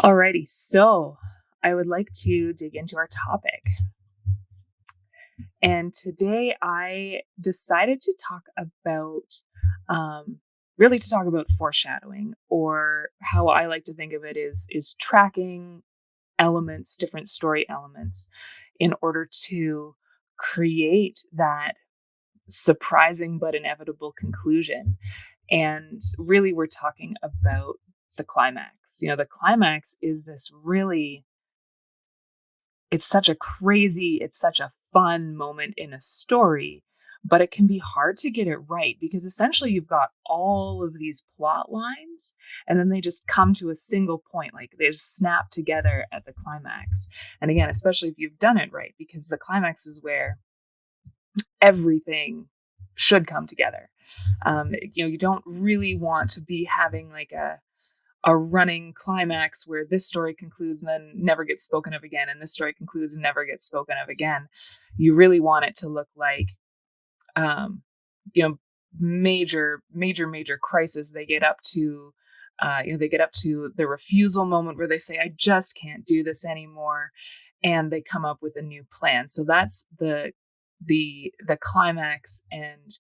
Alrighty, so I would like to dig into our topic. And today I decided to talk about, um, really to talk about foreshadowing, or how I like to think of it is tracking elements, different story elements, in order to create that surprising but inevitable conclusion. And really, we're talking about the climax. The climax is this really it's such a fun moment in a story, but it can be hard to get it right because essentially you've got all of these plot lines and then they just come to a single point, like they just snap together at the climax. And again, especially if you've done it right, because the climax is where everything should come together. You don't really want to be having like a running climax where this story concludes and then never gets spoken of again, and this story concludes and never gets spoken of again. You really want it to look like, um, you know, major crisis. They get up to, they get up to the refusal moment where they say, "I just can't do this anymore," and they come up with a new plan. So that's the climax and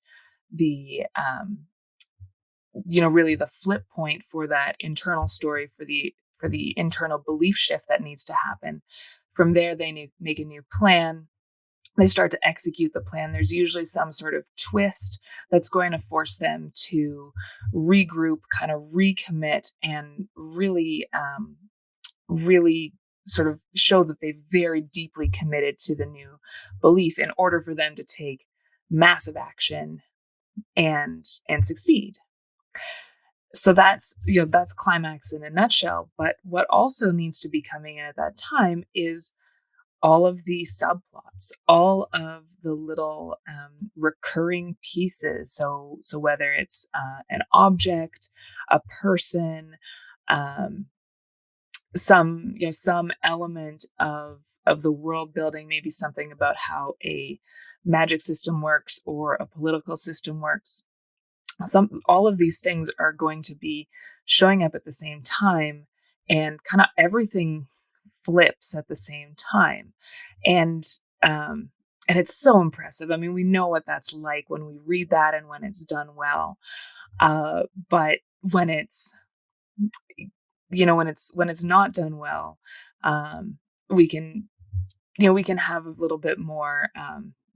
the really the flip point for that internal story, for the internal belief shift that needs to happen. From there, they make a new plan. They start to execute the plan. There's usually some sort of twist that's going to force them to regroup, kind of recommit, and really sort of show that they've very deeply committed to the new belief in order for them to take massive action and succeed. So that's climax in a nutshell. But what also needs to be coming in at that time is all of the subplots, all of the little recurring pieces. So whether it's an object, a person, um, some element of the world building, maybe something about how a magic system works or a political system works. All of these things are going to be showing up at the same time, and kind of everything flips at the same time. And um and it's so impressive. I mean, we know what that's like when we read that and when it's done well. But when it's when it's not done well, um we can we can have a little bit more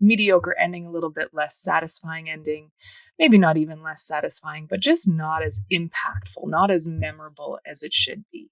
mediocre ending, a little bit less satisfying ending, maybe not even less satisfying, but just not as impactful, not as memorable as it should be.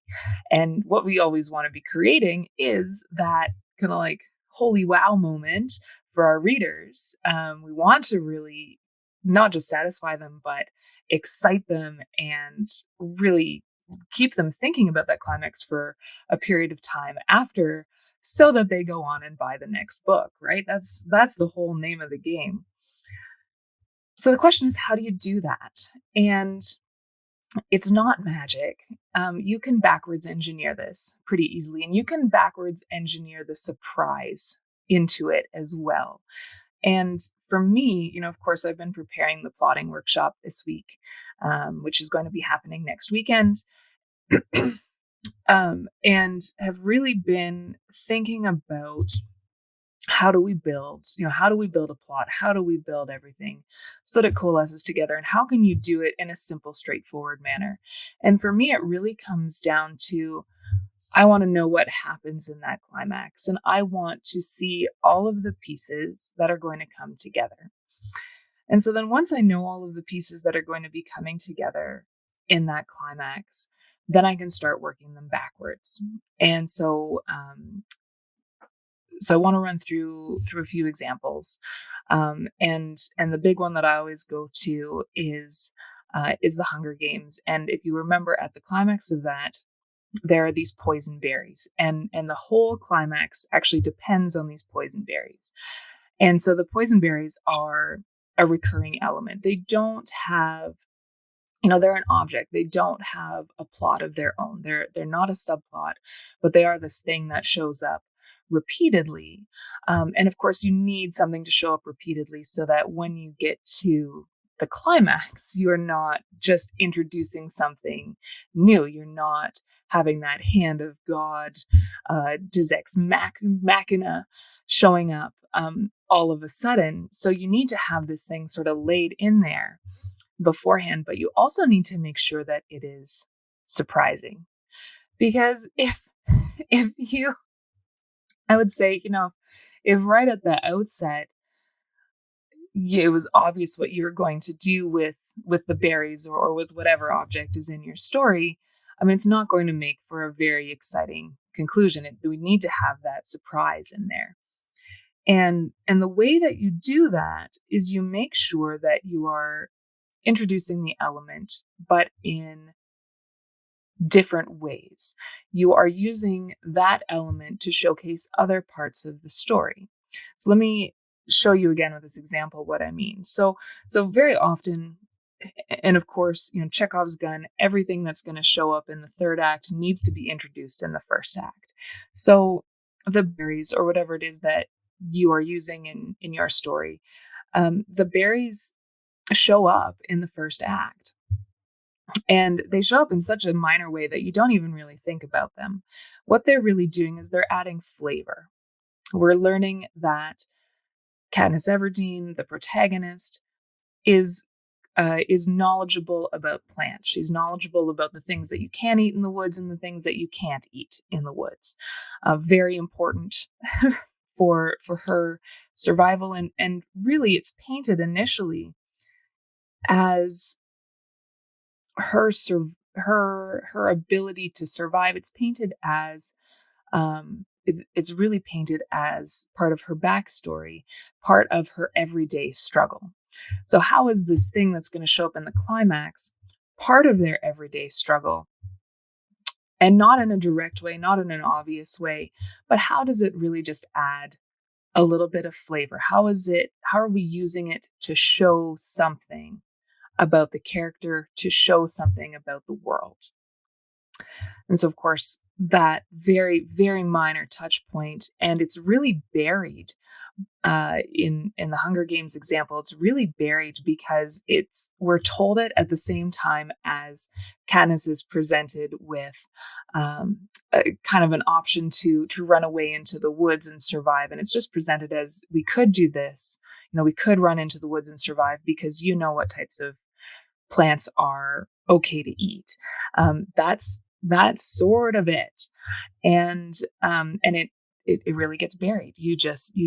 And what we always want to be creating is that kind of like holy wow moment for our readers. We want to really not just satisfy them, but excite them and really keep them thinking about that climax for a period of time after, so that they go on and buy the next book, right? That's the whole name of the game. So the question is, how do you do that? And it's not magic. You can backwards engineer this pretty easily, and you can backwards engineer the surprise into it as well. And for me, of course, I've been preparing the plotting workshop this week, which is going to be happening next weekend. And have really been thinking about how do we build a plot? How do we build everything so that it coalesces together? And how can you do it in a simple, straightforward manner? And for me, it really comes down to, I want to know what happens in that climax. And I want to see all of the pieces that are going to come together. And so then once I know all of the pieces that are going to be coming together in that climax, then I can start working them backwards. And so I want to run through a few examples, and the big one that I always go to is the Hunger Games. And if you remember, at the climax of that, there are these poison berries, and the whole climax actually depends on these poison berries. And so the poison berries are a recurring element. They don't have, they're an object. They don't have a plot of their own. They're not a subplot, but they are this thing that shows up repeatedly. And of course, you need something to show up repeatedly so that when you get to the climax, you are not just introducing something new. You're not having that hand of God, Deus Ex Machina showing up all of a sudden. So you need to have this thing sort of laid in there beforehand, but you also need to make sure that it is surprising. Because if you, I would say, if right at the outset, it was obvious what you were going to do with the berries or with whatever object is in your story, I mean, it's not going to make for a very exciting conclusion. We need to have that surprise in there. And the way that you do that is you make sure that you are introducing the element, but in different ways. You are using that element to showcase other parts of the story. So let me show you again with this example what I mean. So very often, and of course, Chekhov's gun, everything that's going to show up in the third act needs to be introduced in the first act. So the berries or whatever it is that you are using in your story, the berries show up in the first act. And they show up in such a minor way that you don't even really think about them. What they're really doing is they're adding flavor. We're learning that Katniss Everdeen, the protagonist, is knowledgeable about plants. She's knowledgeable about the things that you can eat in the woods and the things that you can't eat in the woods. Very important for her survival. And really, it's painted initially as her ability to survive. It's painted as it's really painted as part of her backstory, part of her everyday struggle. So how is this thing that's going to show up in the climax part of their everyday struggle? And not in a direct way, not in an obvious way, but how does it really just add a little bit of flavor? How are we using it to show something about the character, to show something about the world? And so, of course, that very, very minor touch point, and it's really buried in the Hunger Games example. It's really buried because we're told it at the same time as Katniss is presented with kind of an option to run away into the woods and survive. And it's just presented as, we could do this. We could run into the woods and survive because what types of plants are okay to eat. That's sort of it. And it really gets buried. You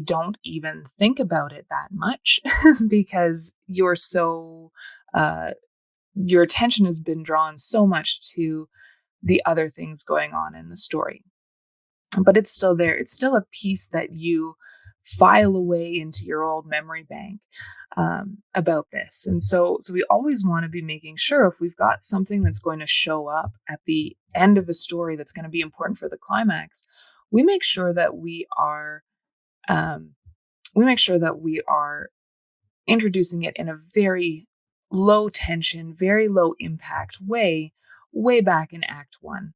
don't even think about it that much because you're so, your attention has been drawn so much to the other things going on in the story. But it's still there. It's still a piece that you file away into your old memory bank about this. And so we always want to be making sure, if we've got something that's going to show up at the end of a story that's going to be important for the climax, we make sure that we are introducing it in a very low tension, very low impact way back in Act 1.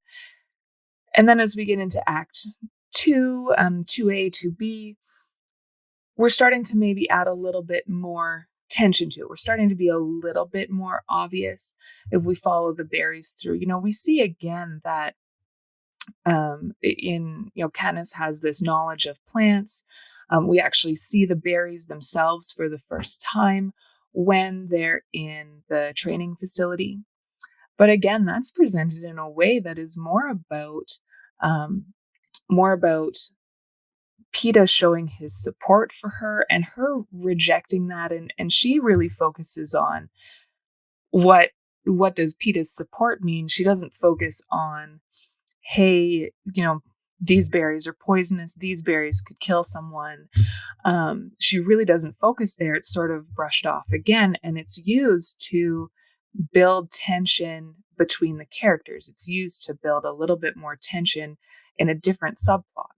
And then as we get into Act 2, 2A, 2B, we're starting to maybe add a little bit more tension to it. We're starting to be a little bit more obvious if we follow the berries through. We see again that Katniss has this knowledge of plants. We actually see the berries themselves for the first time when they're in the training facility. But again, that's presented in a way that is more about Peeta showing his support for her and her rejecting that. And she really focuses on what does Peeta's support mean? She doesn't focus on, hey, these berries are poisonous. These berries could kill someone. She really doesn't focus there. It's sort of brushed off again. And it's used to build tension between the characters. It's used to build a little bit more tension in a different subplot.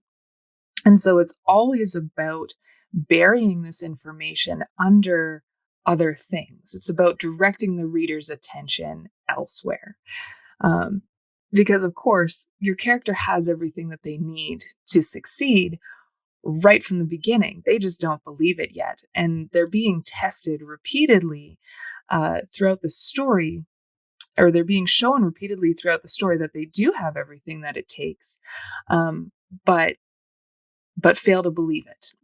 And so it's always about burying this information under other things. It's about directing the reader's attention elsewhere. Because, of course, your character has everything that they need to succeed right from the beginning. They just don't believe it yet. And they're being tested repeatedly throughout the story or they're being shown repeatedly throughout the story that they do have everything that it takes, um, but fail to believe it.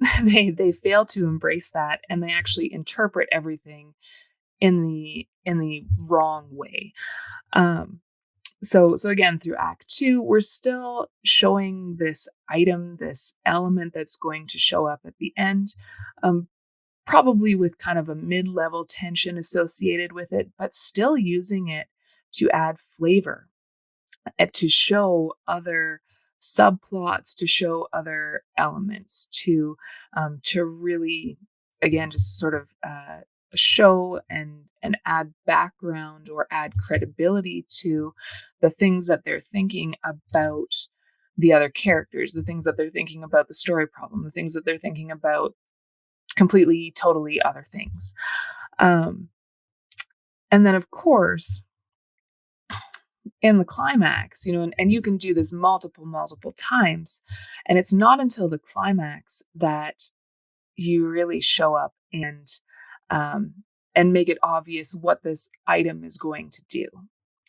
They fail to embrace that, and they actually interpret everything in the wrong way. Um, so again, through Act Two, we're still showing this item, this element that's going to show up at the end, um, probably with kind of a mid-level tension associated with it, but still using it to add flavor and to show other subplots, to show other elements, to really, again, just sort of show and add background or add credibility to the things that they're thinking about the other characters, the things that they're thinking about the story problem, the things that they're thinking about completely, totally other things. Um, and then, of course, in the climax, and you can do this multiple times. And it's not until the climax that you really show up um, and make it obvious what this item is going to do,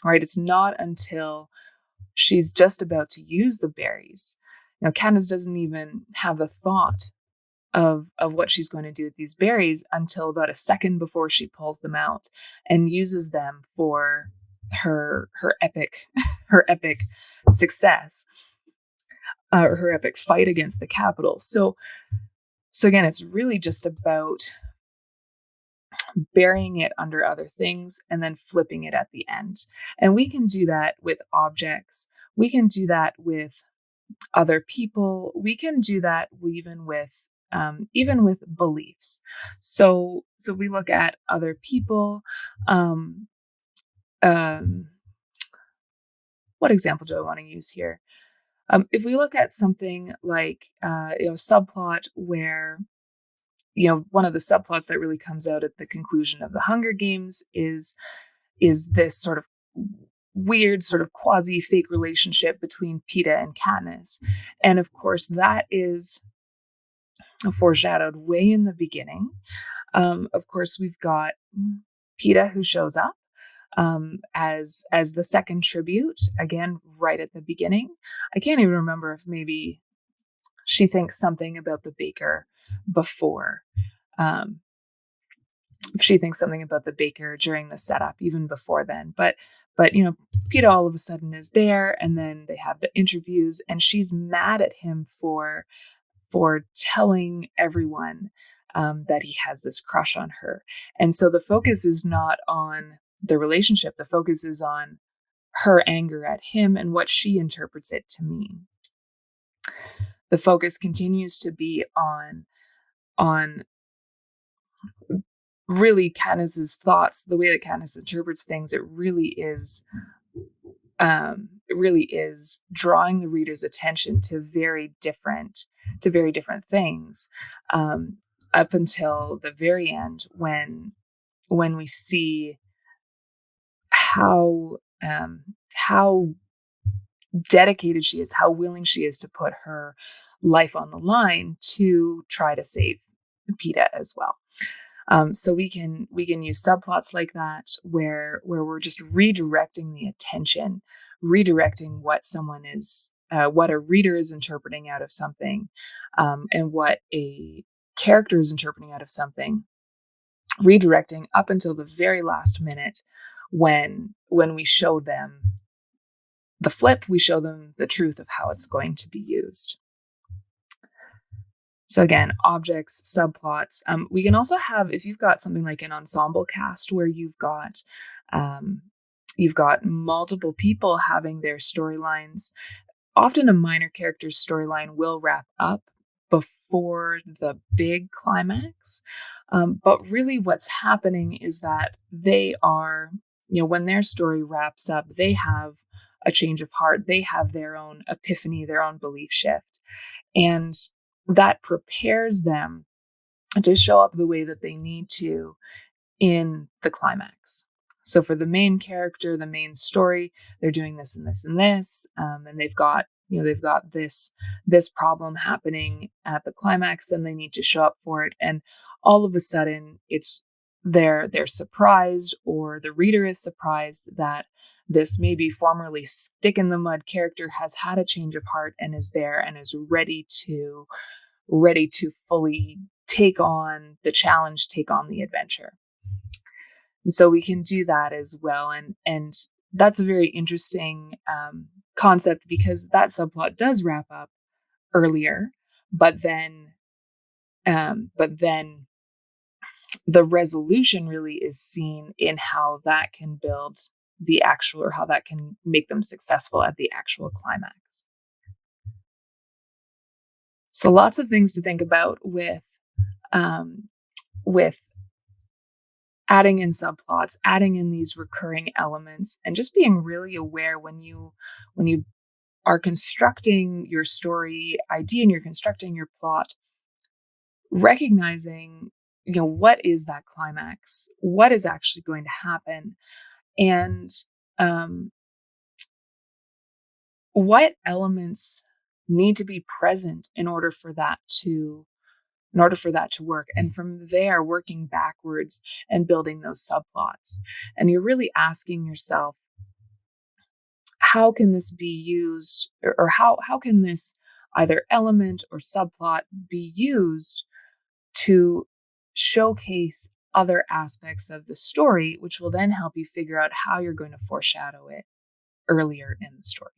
right? It's not until she's just about to use the berries. Katniss doesn't even have the thought of what she's going to do with these berries until about a second before she pulls them out and uses them for her epic her epic success, or her epic fight against the Capitol. So again, it's really just about burying it under other things and then flipping it at the end. And we can do that with objects. We can do that with other people. We can do that even with beliefs. So we look at other people. Um, what example do I want to use here? If we look at something like subplot where one of the subplots that really comes out at the conclusion of the Hunger Games is this sort of weird sort of quasi fake relationship between Peeta and Katniss, and of course that is foreshadowed way in the beginning. Of course, we've got Peeta who shows up as the second tribute, again right at the beginning. I can't even remember if maybe she thinks something about the baker before. If she thinks something about the baker during the setup, even before then. But Peeta all of a sudden is there, and then they have the interviews, and she's mad at him for telling everyone that he has this crush on her. And so the focus is not on the relationship. The focus is on her anger at him and what she interprets it to mean. The focus continues to be on really Katniss's thoughts, the way that Katniss interprets things. It really is drawing the reader's attention to very different things, up until the very end when we see how dedicated she is, how willing she is to put her life on the line to try to save Peeta as well. So we can use subplots like that where we're just redirecting the attention, redirecting what someone is, what a reader is interpreting out of something, and what a character is interpreting out of something, redirecting up until the very last minute when we show them the flip, we show them the truth of how it's going to be used. So again, objects, subplots. We can also have, if you've got something like an ensemble cast where you've got multiple people having their storylines. Often a minor character's storyline will wrap up before the big climax. But really what's happening is that they are, when their story wraps up, they have a change of heart. They have their own epiphany, their own belief shift. And that prepares them to show up the way that they need to in the climax. So for the main character, the main story, they're doing this and this and this, and they've got this problem happening at the climax, and they need to show up for it. And all of a sudden, they're surprised, or the reader is surprised that this maybe formerly stick in the mud character has had a change of heart and is there and is ready to fully take on the challenge, take on the adventure. And so we can do that as well. And that's a very interesting concept, because that subplot does wrap up earlier, but then the resolution really is seen in how that can build the actual, or how that can make them successful at the actual climax. So lots of things to think about with adding in subplots, adding in these recurring elements, and just being really aware when you are constructing your story idea and you're constructing your plot, recognizing, what is that climax? What is actually going to happen? And um, what elements need to be present in order for that to work. And from there, working backwards and building those subplots. And you're really asking yourself, how can this be used, or how can this either element or subplot be used to showcase other aspects of the story, which will then help you figure out how you're going to foreshadow it earlier in the story.